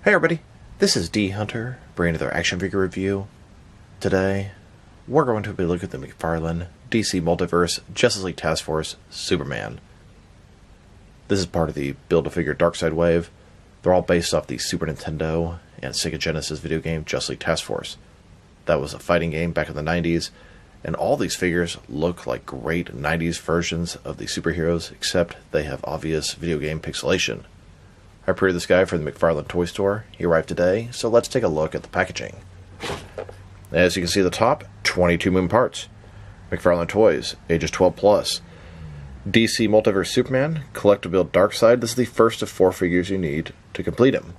Hey everybody, this is D Hunter, bringing another action figure review. Today, we're going to be looking at the McFarlane DC Multiverse Justice League Task Force Superman. This is part of the Build-A-Figure Darkseid wave. They're all based off the Super Nintendo and Sega Genesis video game Justice League Task Force. That was a fighting game back in the 90s, and all these figures look like great 90s versions of the superheroes, except they have obvious video game pixelation. I pre-ordered this guy from the McFarlane toy store. He arrived today, so let's take a look at the packaging. As you can see at the top, 22 moving parts. McFarlane Toys, ages 12 plus. DC Multiverse Superman, collectible build Darkseid. This is the first of 4 figures you need to complete him.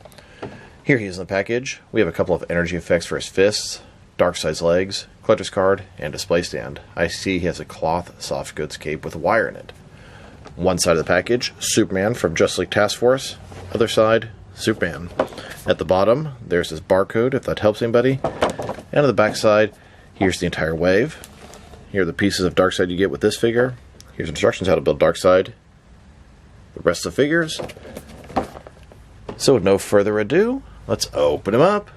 Here he is in the package. We have a couple of energy effects for his fists, Darkseid's legs, collector's card, and display stand. I see he has a cloth soft goods cape with a wire in it. One side of the package, Superman from Justice League Task Force. Other side, Superman. At the bottom, there's his barcode, if that helps anybody. And on the back side, here's the entire wave. Here are the pieces of Darkseid you get with this figure. Here's instructions how to build Darkseid. The rest of the figures. So with no further ado, let's open him up.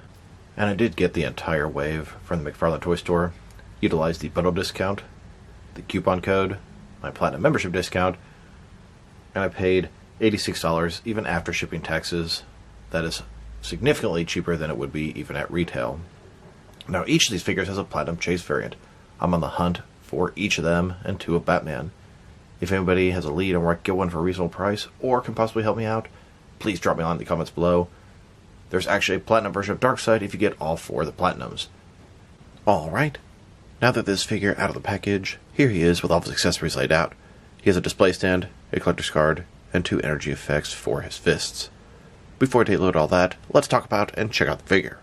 And I did get the entire wave from the McFarlane toy store. Utilized the bundle discount, the coupon code, my platinum membership discount, and I paid $86 even after shipping taxes. That is significantly cheaper than it would be even at retail. Now each of these figures has a platinum chase variant. I'm on the hunt for each of them and 2 of Batman. If anybody has a lead on where I can get one for a reasonable price or can possibly help me out, please drop me a line in the comments below. There's actually a platinum version of Darkseid if you get all 4 of the platinums. Alright, now that this figure out of the package, here he is with all of his accessories laid out. He has a display stand, a collector's card, and 2 energy effects for his fists. Before I take a look at all that, let's talk about and check out the figure.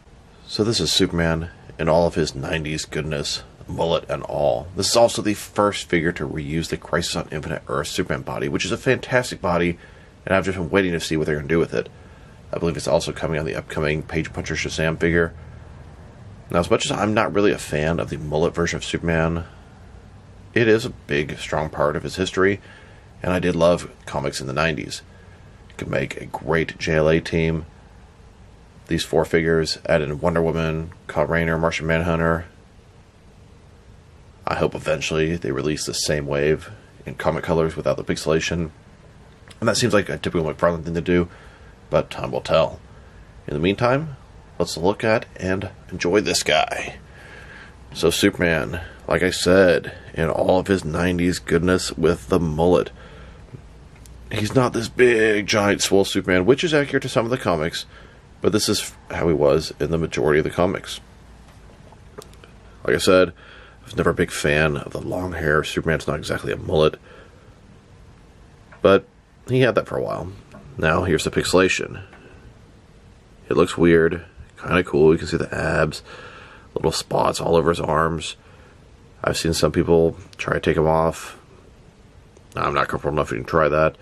So this is Superman in all of his 90s goodness, mullet and all. This is also the first figure to reuse the Crisis on Infinite Earth Superman body, which is a fantastic body, and I've just been waiting to see what they're going to do with it. I believe it's also coming on the upcoming Page Puncher Shazam figure. Now, as much as I'm not really a fan of the mullet version of Superman, it is a big, strong part of his history, and I did love comics in the 90s. It could make a great JLA team. These 4 figures add in Wonder Woman, Kyle Rayner, Martian Manhunter. I hope eventually they release the same wave in comic colors without the pixelation. And that seems like a typical McFarlane thing to do, but time will tell. In the meantime, let's look at and enjoy this guy. So Superman, like I said, in all of his 90s goodness with the mullet. He's not this big, giant, swole Superman, which is accurate to some of the comics, but this is how he was in the majority of the comics. Like I said, I was never a big fan of the long hair. Superman's not exactly a mullet, but he had that for a while. Now, here's the pixelation. It looks weird, kind of cool. You can see the abs, little spots all over his arms. I've seen some people try to take them off. I'm not comfortable enough to try that.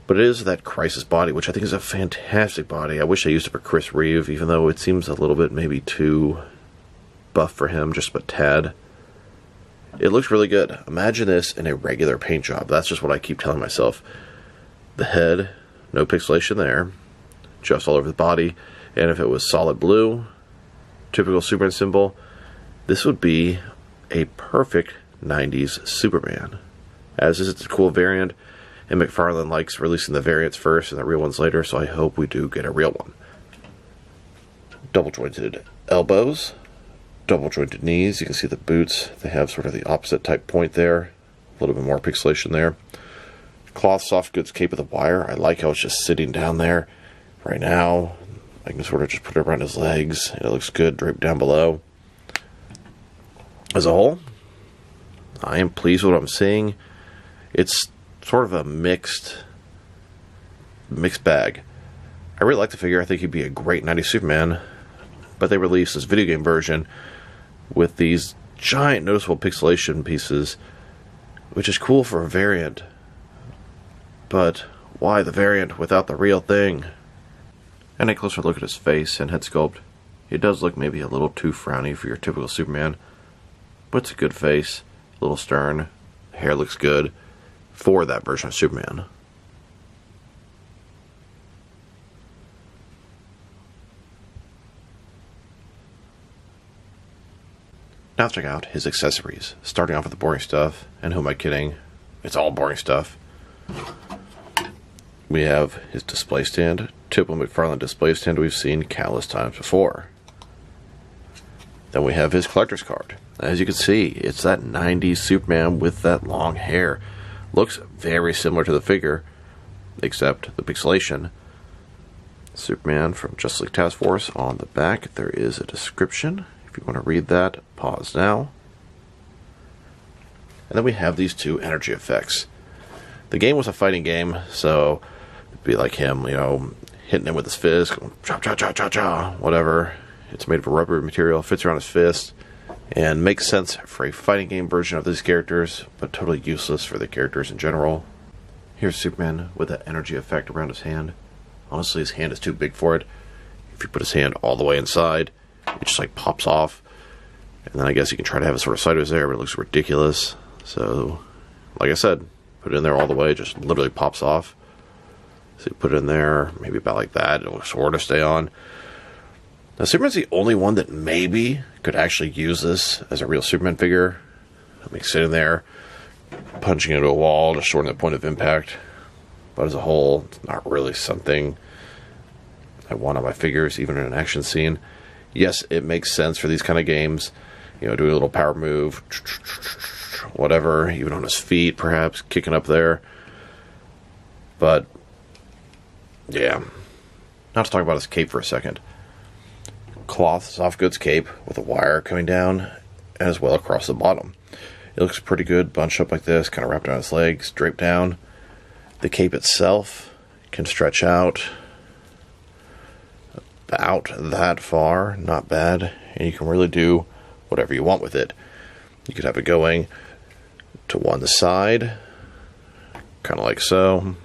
But it is that Crisis body, which I think is a fantastic body. I wish I used it for Chris Reeve, even though it seems a little bit maybe too buff for him, just a tad. It looks really good. Imagine this in a regular paint job. That's just what I keep telling myself. The head, no pixelation there, just all over the body. And if it was solid blue, typical Superman symbol, this would be a perfect 90s Superman. As is, it's a cool variant. And McFarlane likes releasing the variants first and the real ones later, so I hope we do get a real one. Double jointed elbows, double jointed knees. You can see the boots. They have sort of the opposite type point there. A little bit more pixelation there. Cloth soft goods cape with a wire. I like how it's just sitting down there. Right now, I can sort of just put it around his legs. It looks good draped down below. As a whole, I am pleased with what I'm seeing. It's sort of a mixed bag. I really like the figure. I think he'd be a great 90s Superman, but they released this video game version with these giant noticeable pixelation pieces, which is cool for a variant, but why the variant without the real thing? And a closer look at his face and head sculpt. It does look maybe a little too frowny for your typical Superman, but it's a good face, a little stern, hair looks good for that version of Superman. Now let's check out his accessories. Starting off with the boring stuff, and who am I kidding? It's all boring stuff. We have his display stand, typical McFarlane display stand we've seen countless times before. Then we have his collector's card. As you can see, it's that 90s Superman with that long hair. Looks very similar to the figure, except the pixelation. Superman from Justice League Task Force. On the back, there is a description. If you want to read that, pause now. And then we have these two energy effects. The game was a fighting game, so it'd be like him, you know, hitting him with his fist, going, cha cha cha cha cha, whatever. It's made of a rubber material, fits around his fist, and makes sense for a fighting game version of these characters, but totally useless for the characters in general. Here's Superman with that energy effect around his hand. Honestly, his hand is too big for it. If you put his hand all the way inside, it just like pops off. And then I guess you can try to have it sort of sideways there, but it looks ridiculous. So, like I said, put it in there all the way, it just literally pops off. So you put it in there, maybe about like that, it'll sort of stay on. Now, Superman's the only one that maybe could actually use this as a real Superman figure. I mean, sitting there, punching into a wall to shorten the point of impact. But as a whole, it's not really something I want on my figures, even in an action scene. Yes, it makes sense for these kind of games. You know, doing a little power move, whatever, even on his feet, perhaps, kicking up there. But, yeah. Now to talk about his cape for a second. Cloth soft goods cape with a wire coming down as well across the bottom. It looks pretty good, bunched up like this, kind of wrapped around his legs, draped down. The cape itself can stretch out about that far, not bad, and you can really do whatever you want with it. You could have it going to one side, kind of like so.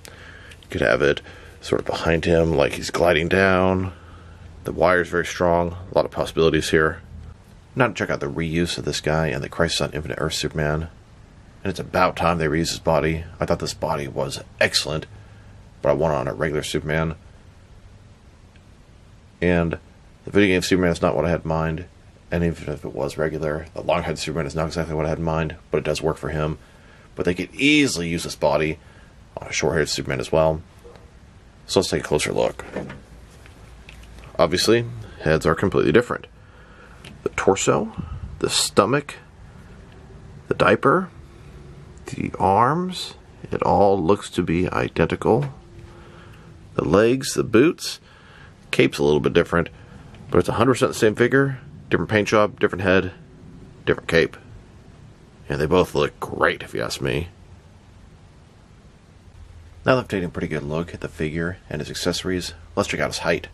You could have it sort of behind him like he's gliding down. The wire is very strong, a lot of possibilities here. Now to check out the reuse of this guy and the Crisis on Infinite Earth Superman. And it's about time they reused his body. I thought this body was excellent, but I want it on a regular Superman. And the video game Superman is not what I had in mind. And even if it was regular, the long-haired Superman is not exactly what I had in mind, but it does work for him. But they could easily use this body on a short-haired Superman as well. So let's take a closer look. Obviously, heads are completely different. The torso, the stomach, the diaper, the arms, it all looks to be identical. The legs, the boots, cape's a little bit different, but it's 100% the same figure, different paint job, different head, different cape. And they both look great if you ask me. Now that I've taken a pretty good look at the figure and his accessories, let's check out his height.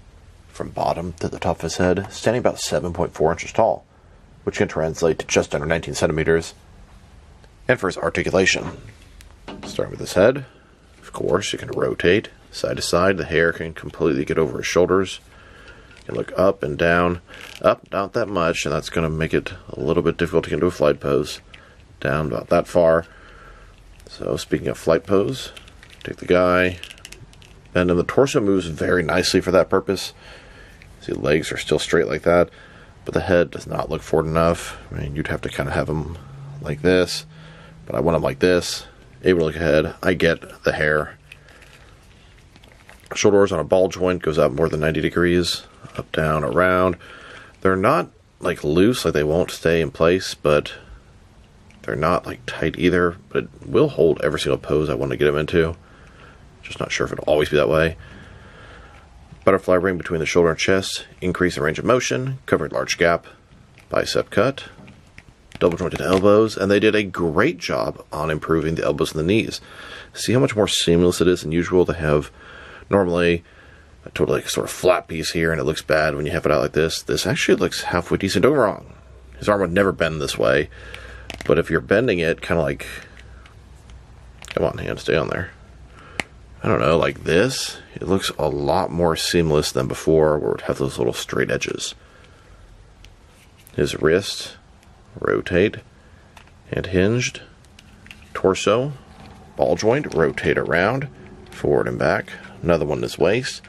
From bottom to the top of his head, standing about 7.4 inches tall, which can translate to just under 19 centimeters. And for his articulation, starting with his head, of course, you can rotate side to side. The hair can completely get over his shoulders. You can look up and down. Up, not that much, and that's going to make it a little bit difficult to get into a flight pose. Down about that far. So, speaking of flight pose, take the guy, bend him. The torso moves very nicely for that purpose. See, the legs are still straight like that, but the head does not look forward enough. I mean, you'd have to kind of have him like this, but I want him like this, able to look ahead. I get the hair. Shoulders on a ball joint, goes out more than 90 degrees, up, down, around. They're not like loose, like they won't stay in place, but they're not like tight either, but it will hold every single pose I want to get them into. Just not sure if it'll always be that way. Butterfly ring between the shoulder and chest, increase in range of motion, covered large gap, bicep cut, double jointed elbows, and they did a great job on improving the elbows and the knees. See how much more seamless it is than usual to have normally a totally sort of flat piece here, and it looks bad when you have it out like this. This actually looks halfway decent. Don't get me wrong, his arm would never bend this way, but if you're bending it kind of like, come on hand, stay on there. I don't know, like this, it looks a lot more seamless than before, where it would have those little straight edges. His wrist, rotate, and hinged. Torso, ball joint, rotate around, forward and back. Another one is waist,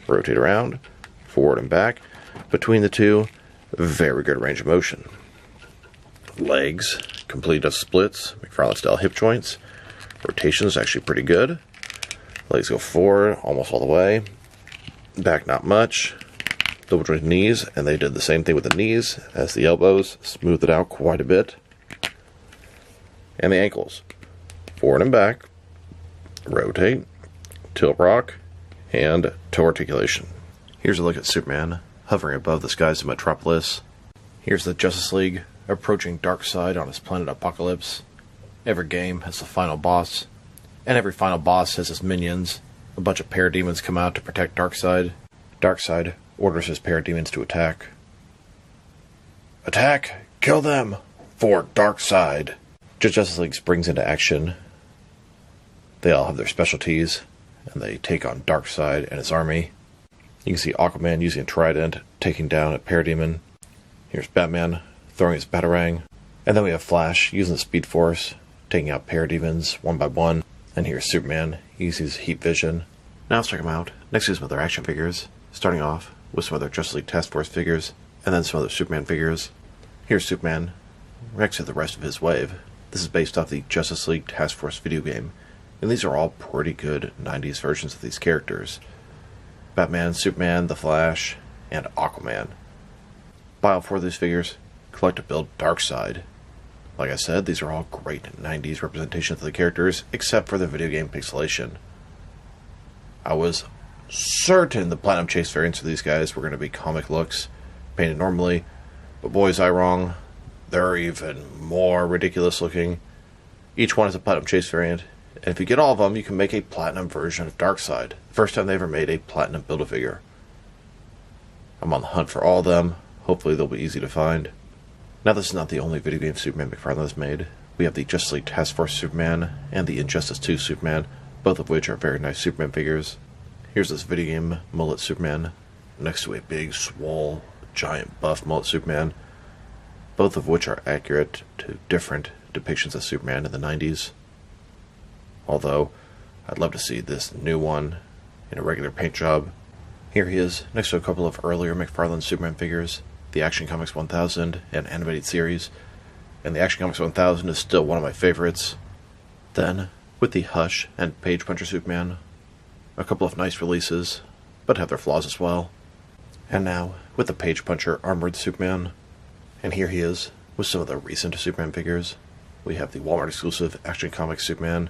rotate around, forward and back. Between the two, very good range of motion. legs, complete of splits, McFarlane style hip joints. Rotation is actually pretty good. Legs go forward almost all the way. Back not much. Double jointed knees, and they did the same thing with the knees as the elbows, smoothed it out quite a bit. And the ankles, forward and back, rotate, tilt rock, and toe articulation. Here's a look at Superman hovering above the skies of Metropolis. Here's the Justice League approaching Darkseid on his planet Apocalypse. Every game has a final boss, and every final boss has his minions. A bunch of parademons come out to protect Darkseid. Darkseid orders his parademons to attack. Attack! Kill them! For Darkseid! Justice League springs into action. They all have their specialties, and they take on Darkseid and his army. You can see Aquaman using a trident, taking down a parademon. Here's Batman throwing his batarang. And then we have Flash using the Speed Force, taking out parademons one by one. And here's Superman using his heat vision. Now let's check them out. Next is some other action figures, starting off with some other Justice League Task Force figures, and then some other Superman figures. Here's Superman, next to the rest of his wave. This is based off the Justice League Task Force video game, and these are all pretty good 90s versions of these characters. Batman, Superman, The Flash, and Aquaman. Buy all 4 of these figures, collect to build Darkseid. Like I said, these are all great 90s representations of the characters, except for the video game pixelation. I was certain the Platinum Chase variants for these guys were going to be comic looks, painted normally, but boy is I wrong, they're even more ridiculous looking. Each one is a Platinum Chase variant, and if you get all of them, you can make a Platinum version of Darkseid. The first time they ever made a Platinum Build-A-Figure. I'm on the hunt for all of them, hopefully they'll be easy to find. Now this is not the only video game Superman McFarlane has made. We have the Justice League Task Force Superman and the Injustice 2 Superman, both of which are very nice Superman figures. Here's this video game Mullet Superman, next to a big, swole, giant buff Mullet Superman, both of which are accurate to different depictions of Superman in the 90s. Although, I'd love to see this new one in a regular paint job. Here he is, next to a couple of earlier McFarlane Superman figures, the Action Comics 1000 and animated series, and the Action Comics 1000 is still one of my favorites. Then, with the Hush and Page Puncher Superman, a couple of nice releases, but have their flaws as well. And now, with the Page Puncher Armored Superman, and here he is, with some of the recent Superman figures. We have the Walmart exclusive Action Comics Superman,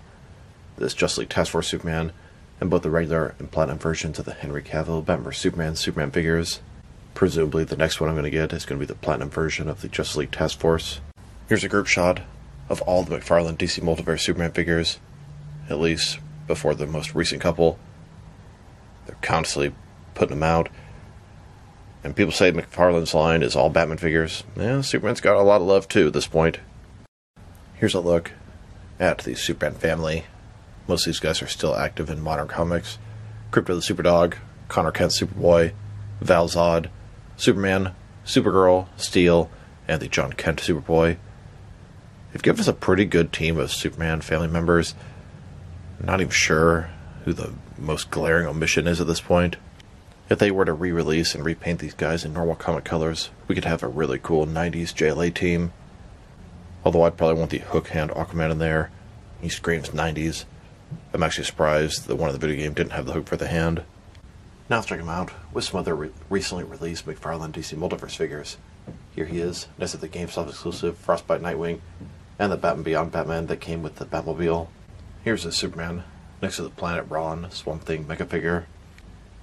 this Justice League Task Force Superman, and both the regular and platinum versions of the Henry Cavill Batman vs Superman figures. Presumably the next one I'm going to get is going to be the platinum version of the Justice League Task Force. Here's a group shot of all the McFarlane DC Multiverse Superman figures, at least before the most recent couple. They're constantly putting them out. And people say McFarlane's line is all Batman figures. Yeah, Superman's got a lot of love too at this point. Here's a look at the Superman family. Most of these guys are still active in modern comics. Crypto the Superdog, Connor Kent Superboy, Val Zod, Superman, Supergirl, Steel, and the John Kent Superboy. They've given us a pretty good team of Superman family members. I'm not even sure who the most glaring omission is at this point. If they were to re-release and repaint these guys in normal comic colors, we could have a really cool 90s JLA team. Although I'd probably want the hook hand Aquaman in there. He screams 90s. I'm actually surprised that one of the video game didn't have the hook for the hand. Now let's check him out with some other recently released McFarlane DC Multiverse figures. Here he is, next to the GameStop exclusive Frostbite Nightwing, and the Batman Beyond Batman that came with the Batmobile. Here's the Superman, next to the Planet Ron Swamp Thing Mega figure.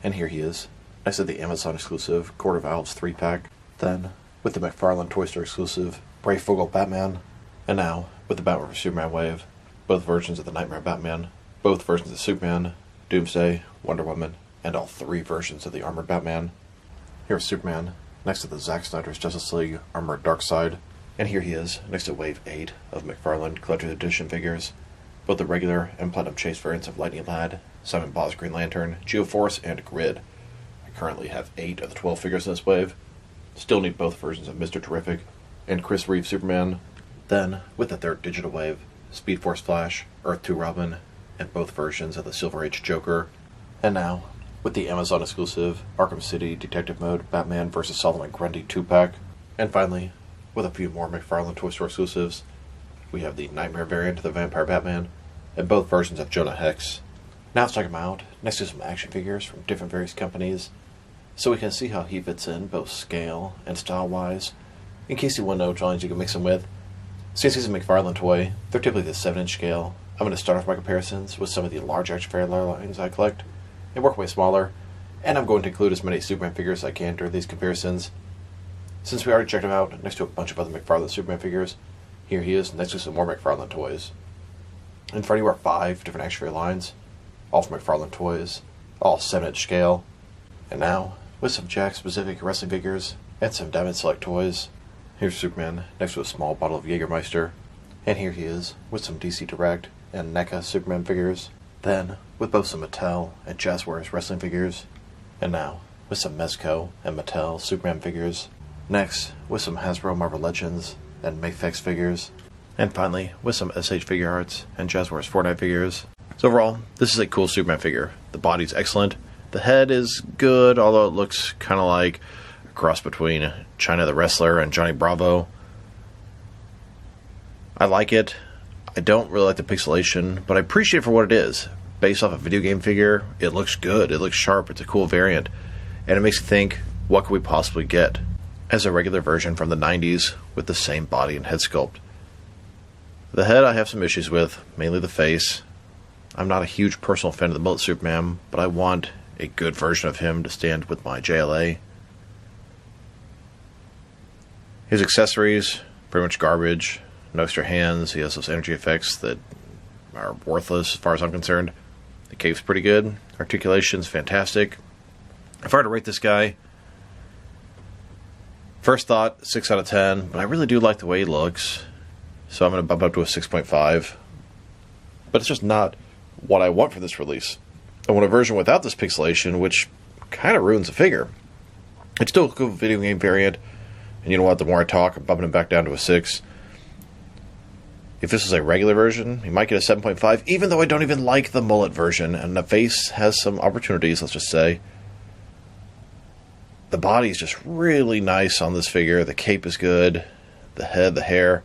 And here he is, next to the Amazon exclusive Court of Owls 3-pack. Then, with the McFarlane Toy Store exclusive Brave Fogel Batman. And now, with the Batman vs Superman wave, both versions of the Nightmare Batman, both versions of Superman, Doomsday, Wonder Woman, and all 3 versions of the Armored Batman. Here's Superman, next to the Zack Snyder's Justice League Armored Darkseid. And here he is, next to Wave 8 of McFarlane Collector's Edition figures, both the regular and Platinum Chase variants of Lightning Lad, Simon Baugh's Green Lantern, Geoforce, and Grid. I currently have 8 of the 12 figures in this wave. Still need both versions of Mr. Terrific and Chris Reeve Superman. Then, with the third digital wave, Speed Force Flash, Earth 2 Robin, and both versions of the Silver Age Joker. And now, with the Amazon exclusive Arkham City Detective Mode Batman vs Solomon Grundy 2-pack. And finally, with a few more McFarlane Toy Store exclusives. We have the Nightmare variant of the Vampire Batman, and both versions of Jonah Hex. Now let's check them out, next to some action figures from different various companies, so we can see how he fits in, both scale and style-wise. In case you want to know which lines you can mix them with, since he's a McFarlane toy, they're typically the 7-inch scale. I'm going to start off my comparisons with some of the large action figure lines I collect, and work way smaller, and I'm going to include as many Superman figures as I can during these comparisons. Since we already checked him out next to a bunch of other McFarlane Superman figures, here he is next to some more McFarlane toys. In front of you are 5 different action figure lines, all from McFarlane toys, all 7-inch scale. And now, with some Jack-specific wrestling figures and some Diamond Select toys, here's Superman next to a small bottle of Jägermeister, and here he is with some DC Direct and NECA Superman figures. Then, with both some Mattel and Jazzwares wrestling figures, and now, with some Mezco and Mattel Superman figures. Next, with some Hasbro Marvel Legends and Mafex figures. And finally, with some SH Figure Arts and Jazzwares Fortnite figures. So overall, this is a cool Superman figure. The body's excellent. The head is good, although it looks kind of like a cross between China the Wrestler and Johnny Bravo. I like it. I don't really like the pixelation, but I appreciate it for what it is. Based off a video game figure, it looks good. It looks sharp. It's a cool variant. And it makes you think, what could we possibly get as a regular version from the 90s with the same body and head sculpt? The head I have some issues with, mainly the face. I'm not a huge personal fan of the Mullet Superman, but I want a good version of him to stand with my JLA. His accessories, pretty much garbage. No extra hands. He has those energy effects that are worthless as far as I'm concerned. The cape's pretty good. Articulation's fantastic. If I were to rate this guy, first thought, 6 out of 10, but I really do like the way he looks, so I'm going to bump up to a 6.5. But it's just not what I want for this release. I want a version without this pixelation, which kind of ruins the figure. It's still a cool video game variant, and you know what, the more I talk, I'm bumping him back down to a 6. If this was a regular version, he might get a 7.5, even though I don't even like the Mullet version, and the face has some opportunities, let's just say. The body is just really nice on this figure. The cape is good. The head, the hair.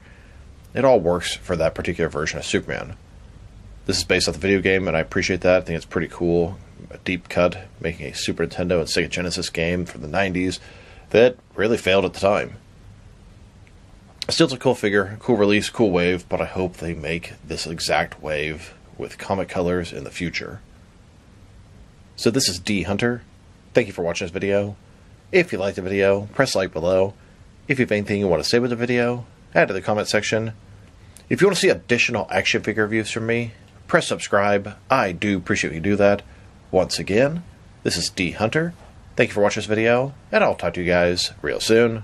It all works for that particular version of Superman. This is based off the video game, and I appreciate that. I think it's pretty cool. A deep cut, making a Super Nintendo and Sega Genesis game from the 90s that really failed at the time. Still, it's a cool figure, cool release, cool wave, but I hope they make this exact wave with comic colors in the future. So this is D Hunter. Thank you for watching this video. If you liked the video, press like below. If you have anything you want to say with the video, add to the comment section. If you want to see additional action figure reviews from me, press subscribe. I do appreciate you do that. Once again, this is D Hunter. Thank you for watching this video, and I'll talk to you guys real soon.